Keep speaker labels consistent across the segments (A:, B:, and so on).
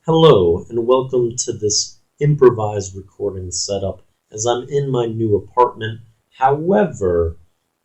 A: Hello, and welcome to this improvised recording setup as I'm in my new apartment. However,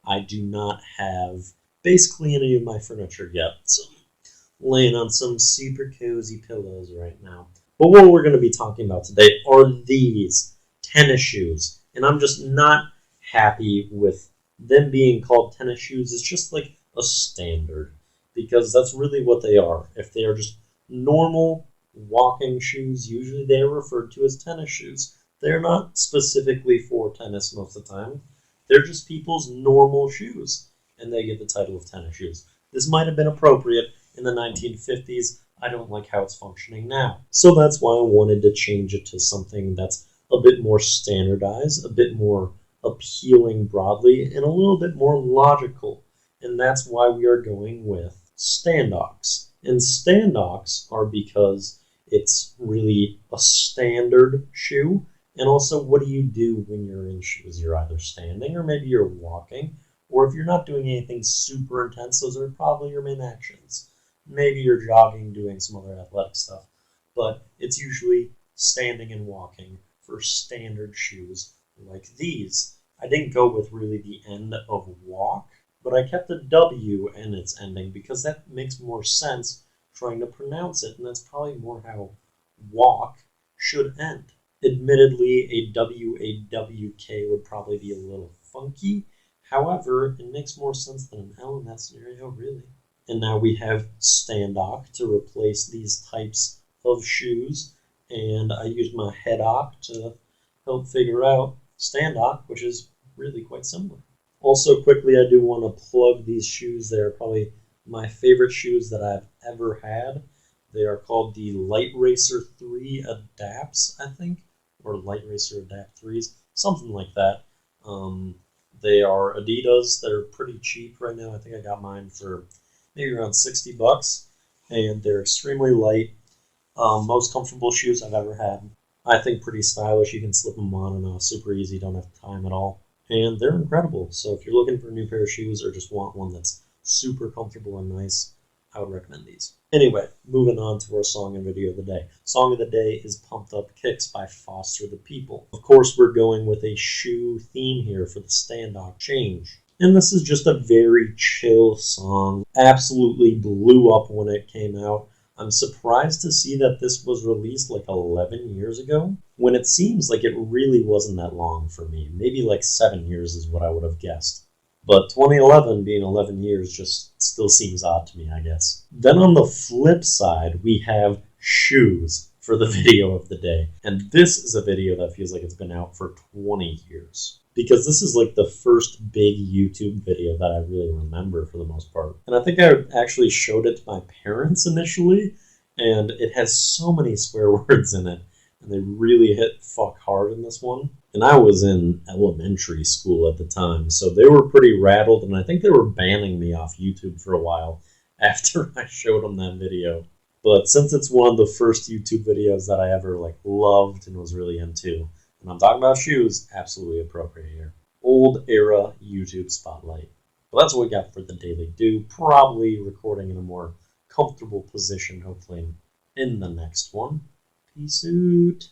A: I do not have basically any of my furniture yet, so I'm laying on some super cozy pillows right now. But what we're going to be talking about today are these tennis shoes, and I'm just not happy with them being called tennis shoes. It's just like a standard, because that's really what they are. If they are just normal walking shoes, usually they are referred to as tennis shoes. They're not specifically for tennis most of the time. They're just people's normal shoes, and they get the title of tennis shoes. This might have been appropriate in the 1950s. I don't like how it's functioning now. So that's why I wanted to change it to something that's a bit more standardized, a bit more appealing broadly, and a little bit more logical. And that's why we are going with standox. And standox are because it's really a standard shoe. And also, what do you do when you're in shoes? You're either standing or maybe you're walking. Or if you're not doing anything super intense, those are probably your main actions. Maybe you're jogging, doing some other athletic stuff. But it's usually standing and walking for standard shoes like these. I didn't go with really the end of walk, but I kept a W in its ending because that makes more sense trying to pronounce it, and that's probably more how walk should end. Admittedly, a WAWK would probably be a little funky. However, it makes more sense than an L in that scenario, really. And now we have standock to replace these types of shoes, and I used my headock to help figure out standock, which is really quite similar. Also, quickly, I do want to plug these shoes. They are probably my favorite shoes that I've ever had. They are called the Light Racer 3 Adapts, I think, or Light Racer Adapt 3s, something like that. They are Adidas. They're pretty cheap right now. I think I got mine for maybe around $60, and they're extremely light. Most comfortable shoes I've ever had. I think pretty stylish. You can slip them on and super easy. Don't have to tie them at all. And they're incredible. So if you're looking for a new pair of shoes or just want one that's super comfortable and nice, I would recommend these. Anyway, moving on to our song and video of the day. Song of the day is Pumped Up Kicks by Foster the People. Of course, we're going with a shoe theme here for the standoff change. And this is just a very chill song. Absolutely blew up when it came out. I'm surprised to see that this was released like 11 years ago, when it seems like it really wasn't that long for me. Maybe like 7 years is what I would have guessed. But 2011 being 11 years just still seems odd to me, I guess. Then on the flip side, we have shoes for the video of the day. And this is a video that feels like it's been out for 20 years. Because this is like the first big YouTube video that I really remember for the most part. And I think I actually showed it to my parents initially, and it has so many swear words in it, and they really hit fuck hard in this one. And I was in elementary school at the time, so they were pretty rattled, and I think they were banning me off YouTube for a while after I showed them that video. But since it's one of the first YouTube videos that I ever loved and was really into, and I'm talking about shoes, absolutely appropriate here. Old era YouTube spotlight. Well, that's what we got for the Daily Do. Probably recording in a more comfortable position, hopefully, in the next one. Peace out.